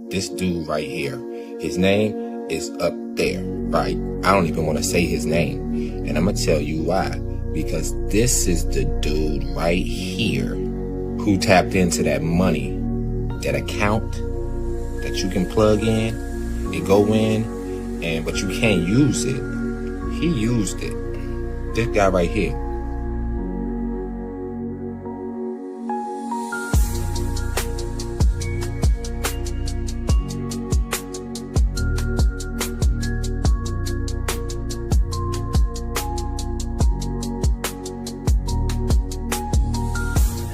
This dude right here. His name is up there, right? I don't even want to say his name. And I'm going to tell you why. Because this is the dude right here who tapped into that money, that account that you can plug in and go in, but you can't use it. He used it. This guy right here.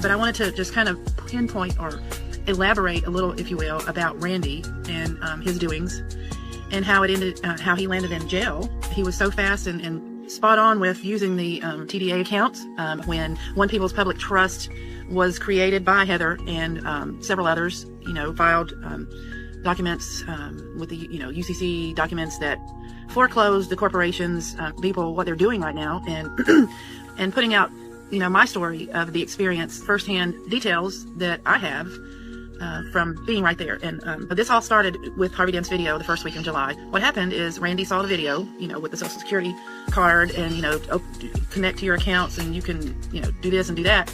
But I wanted to just kind of pinpoint or elaborate a little, if you will, about Randy and his doings and how it ended, how he landed in jail. He was so fast and spot on with using the TDA accounts when One People's Public Trust was created by Heather and several others, filed documents with the, UCC documents that foreclosed the corporations, people, what they're doing right now, and and putting out my story of the experience, firsthand details that I have from being right there. And but this all started with Harvey Dent's video the first week in July. What happened is Randy saw the video, with the Social Security card and, connect to your accounts and you can, do this and do that.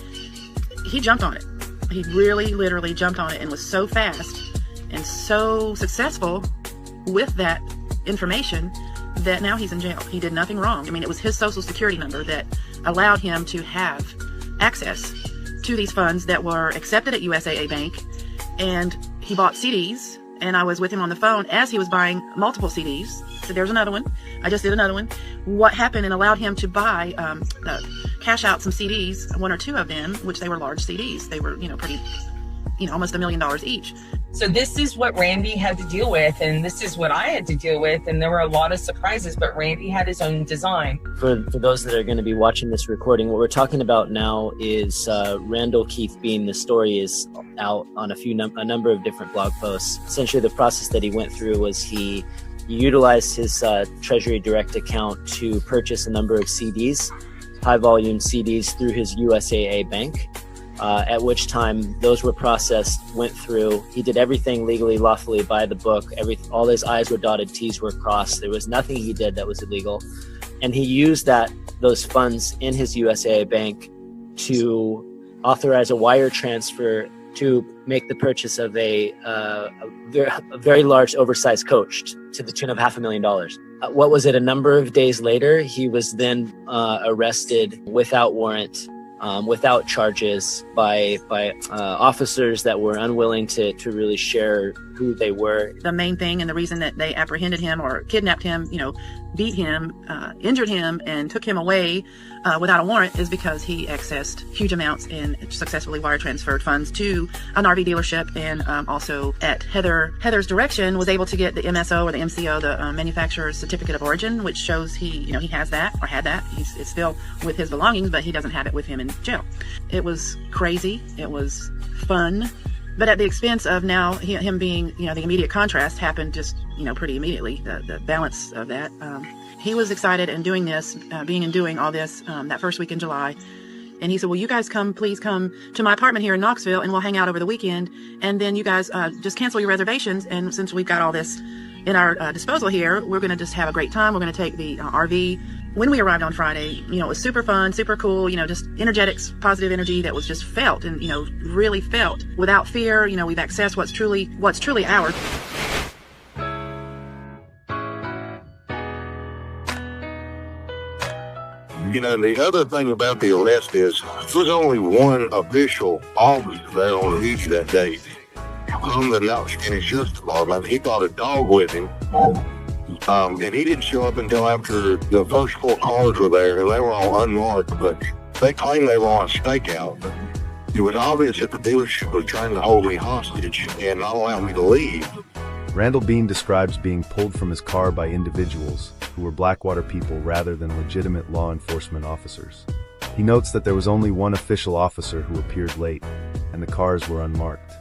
He jumped on it. He really, literally jumped on it and was so fast and so successful with that information that now he's in jail. He did nothing wrong. I mean, it was his Social Security number that allowed him to have access to these funds that were accepted at USAA Bank. And he bought CDs, and I was with him on the phone as he was buying multiple CDs. So there's another one. I just did another one. What happened and allowed him to buy, cash out some CDs, one or two of them, which they were large CDs. They were, pretty, almost $1 million each. So this is what Randy had to deal with, and this is what I had to deal with, and there were a lot of surprises, but Randy had his own design. For those that are going to be watching this recording, what we're talking about now is Randall Keith Beane. The story is out on a number of different blog posts. Essentially, the process that he went through was he utilized his Treasury Direct account to purchase a number of CDs, high-volume CDs through his USAA Bank. At which time those were processed, went through. He did everything legally, lawfully, by the book. All his I's were dotted, T's were crossed. There was nothing he did that was illegal. And he used those funds in his USAA bank to authorize a wire transfer to make the purchase of a very large, oversized coach to the tune of $500,000. What was it? A number of days later, he was then arrested without warrant, without charges by officers that were unwilling to really share who they were. The main thing and the reason that they apprehended him or kidnapped him, beat him, injured him, and took him away without a warrant is because he accessed huge amounts and successfully wire transferred funds to an RV dealership, and also at Heather's direction was able to get the MSO or the MCO, the manufacturer's certificate of origin, which shows he has that or had that. It's still with his belongings, but he doesn't have it with him in jail. It was crazy. It was fun. But at the expense of now him being, the immediate contrast happened just, pretty immediately, the balance of that. He was excited and doing this, doing all this that first week in July. And he said, well, you guys please come to my apartment here in Knoxville and we'll hang out over the weekend. And then you guys just cancel your reservations. And since we've got all this in our disposal here, we're going to just have a great time. We're going to take the RV. When we arrived on Friday, it was super fun, super cool, just energetics, positive energy that was just felt and, really felt without fear. We've accessed what's truly ours. The other thing about the arrest is there was only one official officer there on duty that day. From the Knoxville Sheriff's Department, he brought a dog with him. And he didn't show up until after the first 4 cars were there, and they were all unmarked, but they claimed they were on a stakeout. It was obvious that the dealership was trying to hold me hostage and not allow me to leave. Randall Beane describes being pulled from his car by individuals who were Blackwater people rather than legitimate law enforcement officers. He notes that there was only one official officer who appeared late, and the cars were unmarked.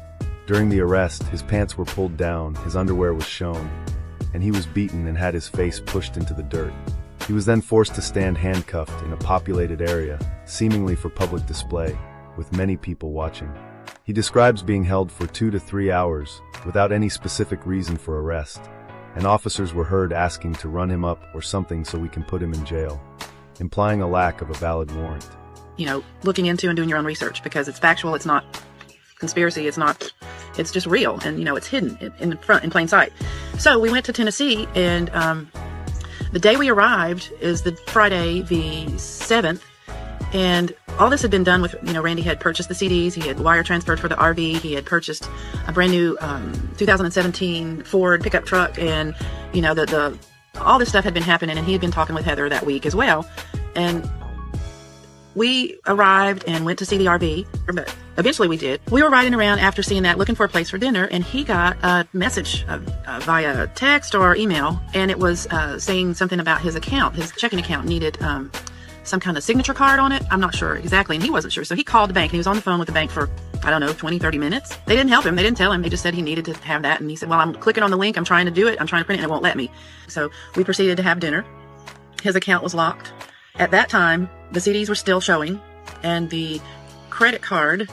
During the arrest, his pants were pulled down, his underwear was shown, and he was beaten and had his face pushed into the dirt. He was then forced to stand handcuffed in a populated area, seemingly for public display, with many people watching. He describes being held for 2 to 3 hours without any specific reason for arrest, and officers were heard asking to run him up or something so we can put him in jail, implying a lack of a valid warrant. You know, looking into and doing your own research, because it's factual, it's not conspiracy, it's just real, and you know, it's hidden in plain sight. So we went to Tennessee, and the day we arrived is the Friday the 7th, and all this had been done with, you know, Randy had purchased the CDs, he had wire transferred for the RV, he had purchased a brand new 2017 Ford pickup truck, and you know, the all this stuff had been happening, and he had been talking with Heather that week as well. And we arrived and went to see the RV, but eventually we did. We were riding around after seeing that, looking for a place for dinner, and he got a message via text or email, and it was saying something about his account. His checking account needed some kind of signature card on it. I'm not sure exactly, and he wasn't sure. So he called the bank, and he was on the phone with the bank for, I don't know, 20, 30 minutes. They didn't help him. They didn't tell him. They just said he needed to have that, and he said, well, I'm clicking on the link. I'm trying to do it. I'm trying to print it, and it won't let me. So we proceeded to have dinner. His account was locked. At that time, the CDs were still showing, and the credit card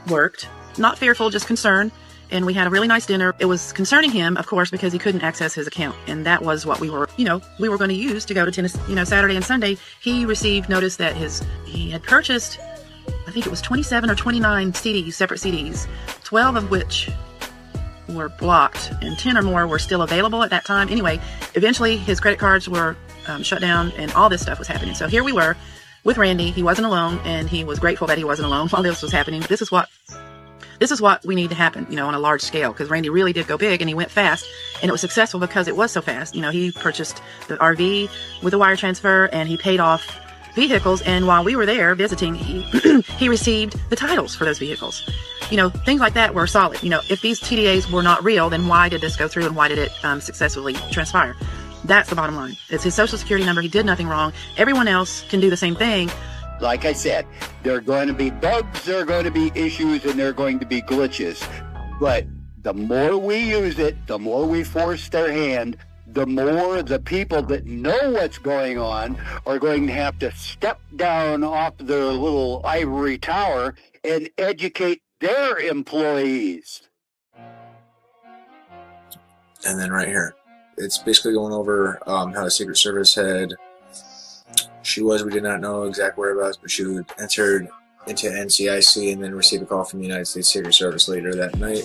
worked. Not fearful, just concerned. And we had a really nice dinner. It was concerning him, of course, because he couldn't access his account. And that was what we were going to use to go to Tennessee, Saturday and Sunday. He received notice that he had purchased, I think it was 27 or 29 CDs, separate CDs, 12 of which were blocked, and 10 or more were still available at that time. Anyway, eventually his credit cards were shut down, and all this stuff was happening. So here we were with Randy. He wasn't alone, and he was grateful that he wasn't alone while this was happening. This is what we need to happen, on a large scale, because Randy really did go big, and he went fast, and it was successful because it was so fast. He purchased the RV with a wire transfer, and he paid off vehicles, and while we were there visiting, he received the titles for those vehicles. Things like that were solid. If these TDA'S were not real, then why did this go through, and why did it successfully transpire? That's the bottom line. It's his social security number. He did nothing wrong. Everyone else can do the same thing. Like I said, there are going to be bugs, there are going to be issues, and there are going to be glitches. But the more we use it, the more we force their hand, the more the people that know what's going on are going to have to step down off their little ivory tower and educate their employees. And then right here, it's basically going over how the Secret Service had, we did not know exact whereabouts, but she entered into NCIC and then received a call from the United States Secret Service later that night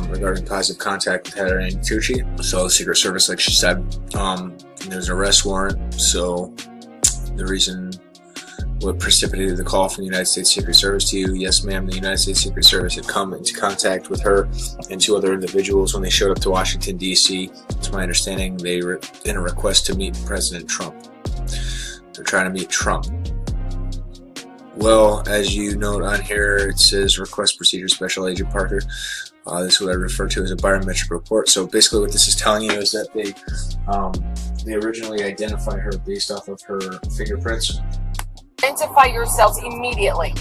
regarding positive contact with Heather and Tucci. So the Secret Service, like she said, there's an arrest warrant. So the reason what precipitated the call from the United States Secret Service to you, yes ma'am, the United States Secret Service had come into contact with her and two other individuals when they showed up to Washington, D.C. To my understanding, they were in a request to meet President Trump. They're trying to meet Trump. Well, as you note on here, it says Request Procedure Special Agent Parker. This is what I refer to as a biometric report. So basically what this is telling you is that they originally identify her based off of her fingerprints. Identify yourselves immediately.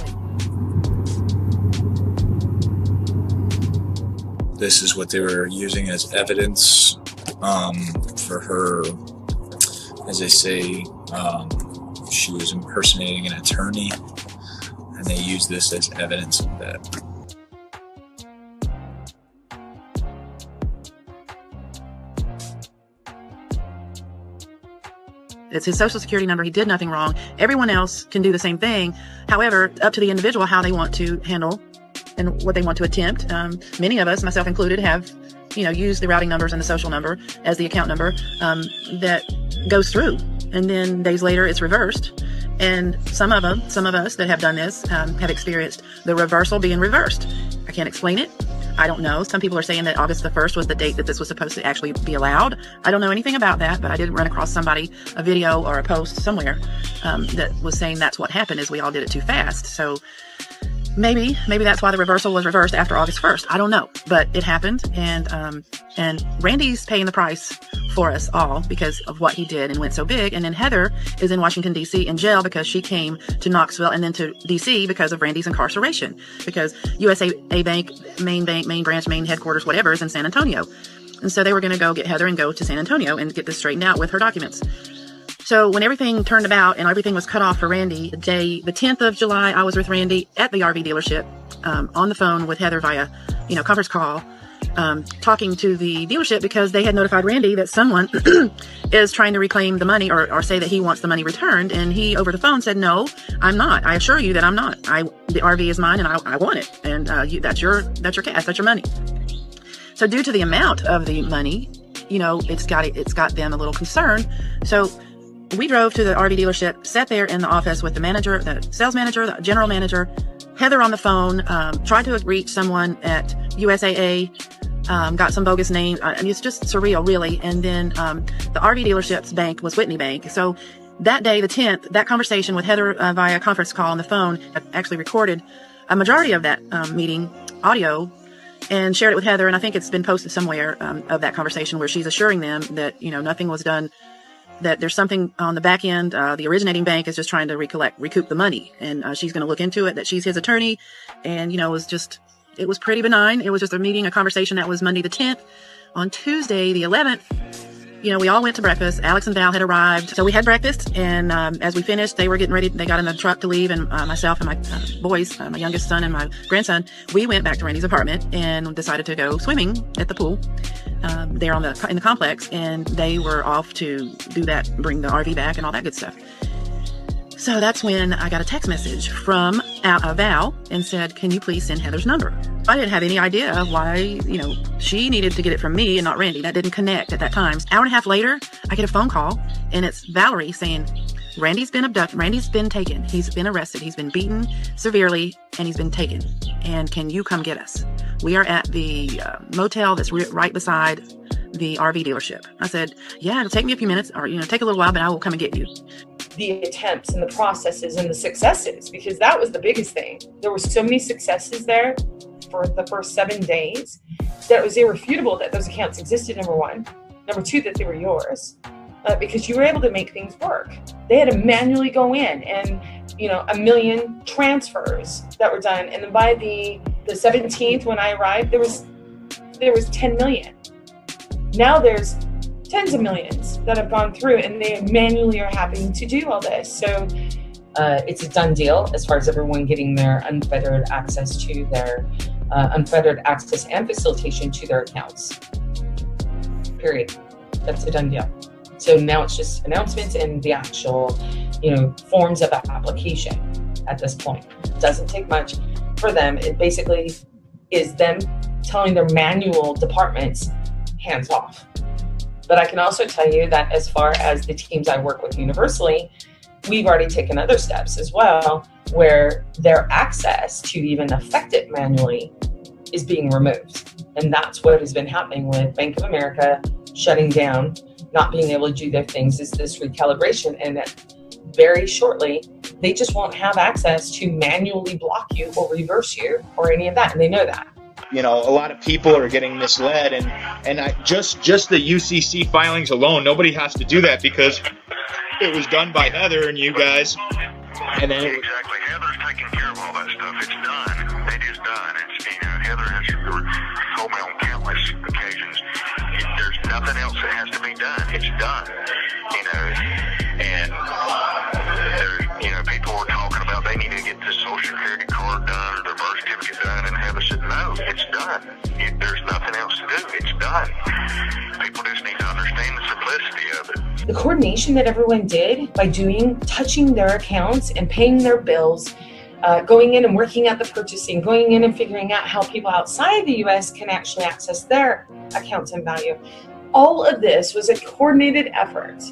This is what they were using as evidence for her, as they say, she was impersonating an attorney, and they used this as evidence of that. It's his social security number. He did nothing wrong. Everyone else can do the same thing. However, up to the individual how they want to handle and what they want to attempt. Many of us, myself included, have used the routing numbers and the social number as the account number that goes through. And then days later, it's reversed. And some of us that have done this have experienced the reversal being reversed. I can't explain it. I don't know. Some people are saying that August the 1st was the date that this was supposed to actually be allowed. I don't know anything about that, but I did run across a video or a post somewhere that was saying that's what happened, is we all did it too fast. So maybe that's why the reversal was reversed after August 1st. I don't know, but it happened, and Randy's paying the price for us all because of what he did and went so big. And then Heather is in Washington, D.C. in jail because she came to Knoxville and then to D.C. because of Randy's incarceration, because USA Bank, main branch, main headquarters, whatever, is in San Antonio. And so they were going to go get Heather and go to San Antonio and get this straightened out with her documents. So when everything turned about and everything was cut off for Randy, the 10th of July, I was with Randy at the RV dealership. on the phone with Heather via, conference call, talking to the dealership because they had notified Randy that someone is trying to reclaim the money or say that he wants the money returned. And he, over the phone, said, "No, I'm not. I assure you that I'm not. The RV is mine and I want it. And that's your cash. That's your money." So due to the amount of the money, it's got them a little concerned. So we drove to the RV dealership, sat there in the office with the manager, the sales manager, the general manager, Heather on the phone, tried to reach someone at USAA, got some bogus name. It's just surreal, really. And then the RV dealership's bank was Whitney Bank. So that day, the 10th, that conversation with Heather via conference call on the phone, I actually recorded a majority of that meeting audio and shared it with Heather. And I think it's been posted somewhere of that conversation where she's assuring them that, nothing was done, that there's something on the back end. The originating bank is just trying to recoup the money. And she's going to look into it, that she's his attorney. And, it was pretty benign. It was just a conversation that was Monday the 10th. On Tuesday the 11th, we all went to breakfast. Alex and Val had arrived. So we had breakfast. And as we finished, they were getting ready. They got in the truck to leave. And myself and my boys, my youngest son and my grandson, we went back to Randy's apartment and decided to go swimming at the pool there in the complex. And they were off to do that, bring the RV back and all that good stuff. So that's when I got a text message from Val and said, "Can you please send Heather's number?" I didn't have any idea why, she needed to get it from me and not Randy. That didn't connect at that time. An hour and a half later, I get a phone call and it's Valerie saying, "Randy's been abducted. Randy's been taken. He's been arrested. He's been beaten severely and he's been taken. And can you come get us? We are at the motel that's right beside the RV dealership." I said, "Yeah, it'll take me a few minutes or, take a little while, but I will come and get you." The attempts and the processes and the successes, because that was the biggest thing. There were so many successes there for the first 7 days that it was irrefutable that those accounts existed, number one. Number two, that they were yours, because you were able to make things work. They had to manually go in and, 1 million transfers that were done. And then by the 17th, when I arrived, there was 10 million. Now there's tens of millions that have gone through and they manually are having to do all this. So it's a done deal as far as everyone getting their unfettered access to their unfettered access and facilitation to their accounts. Period. That's a done deal. So now it's just announcements and the actual, forms of application at this point. It doesn't take much for them. It basically is them telling their manual departments, hands off. But I can also tell you that as far as the teams I work with universally, we've already taken other steps as well, where their access to even affect it manually is being removed. And that's what has been happening with Bank of America shutting down, not being able to do their things, is this recalibration. And that very shortly, they just won't have access to manually block you or reverse you or any of that. And they know that. A lot of people are getting misled, and just the UCC filings alone, nobody has to do that because it was done by Heather and you guys. And then exactly, Heather's taking care of all that stuff. It's done. It is done. It's Heather has told me on countless occasions. There's nothing else that has to be done. It's done. And people were talking about they need to get the Social Security card done or their birth certificate done, and Heather said, "No, it's done. There's nothing else to do. It's done." People just need to understand the simplicity of it. The coordination that everyone did by touching their accounts and paying their bills, going in and working at the purchasing, going in and figuring out how people outside the U.S. can actually access their accounts and value. All of this was a coordinated effort.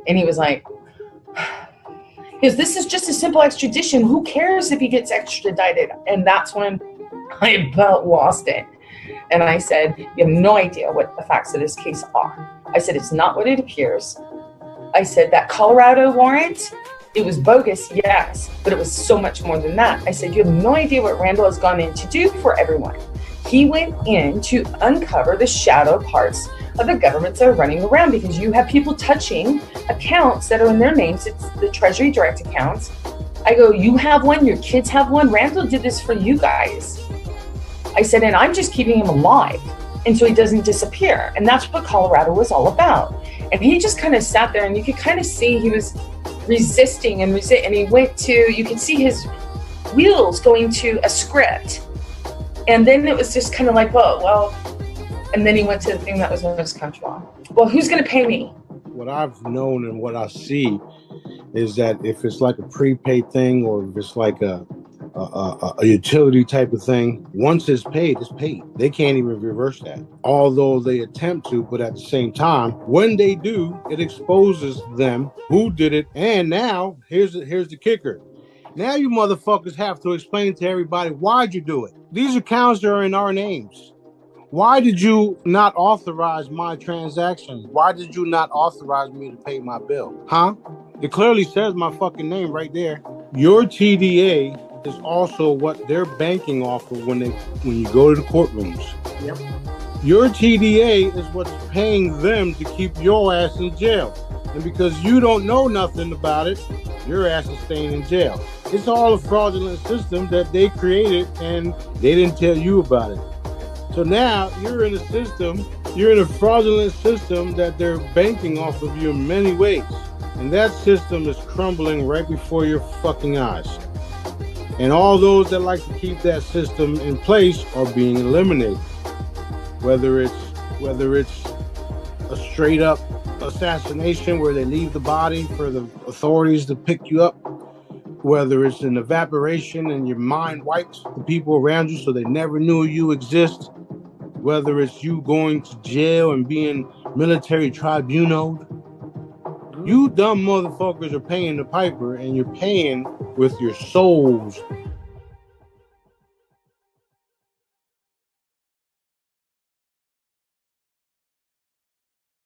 And he was like, "This is just a simple extradition. Who cares if he gets extradited?" And that's when I about lost it. And I said, "You have no idea what the facts of this case are." I said, "It's not what it appears." I said, "That Colorado warrant, it was bogus, yes, but it was so much more than that." I said, "You have no idea what Randall has gone in to do for everyone. He went in to uncover the shadow parts of the governments that are running around, because you have people touching accounts that are in their names. It's the Treasury Direct accounts." I go, "You have one, your kids have one. Randall did this for you guys." I said, "And I'm just keeping him alive, and so he doesn't disappear." And that's what Colorado was all about. And he just kind of sat there, and you could kind of see he was resisting and and he went to, you can see his wheels going to a script. And then it was just kind of like, well, and then he went to the thing that was known as control. Well, who's going to pay me? What I've known and what I see is that if it's like a prepaid thing, or if it's like a utility type of thing, once it's paid, it's paid. They can't even reverse that, although they attempt to. But at the same time, when they do, it exposes them who did it. And now here's the kicker. Now you motherfuckers have to explain to everybody why'd you do it. These accounts are in our names. Why did you not authorize my transaction? Why did you not authorize me to pay my bill? Huh? It clearly says my fucking name right there. Your TDA is also what they're banking off of when you go to the courtrooms. Yep. Your TDA is what's paying them to keep your ass in jail. And because you don't know nothing about it, your ass is staying in jail. It's all a fraudulent system that they created and they didn't tell you about it. So now you're in a fraudulent system that they're banking off of you in many ways. And that system is crumbling right before your fucking eyes. And all those that like to keep that system in place are being eliminated. Whether it's a straight up assassination where they leave the body for the authorities to pick you up, whether it's an evaporation and your mind wipes the people around you so they never knew you exist, whether it's you going to jail and being military tribunaled. You dumb motherfuckers are paying the piper, and you're paying with your souls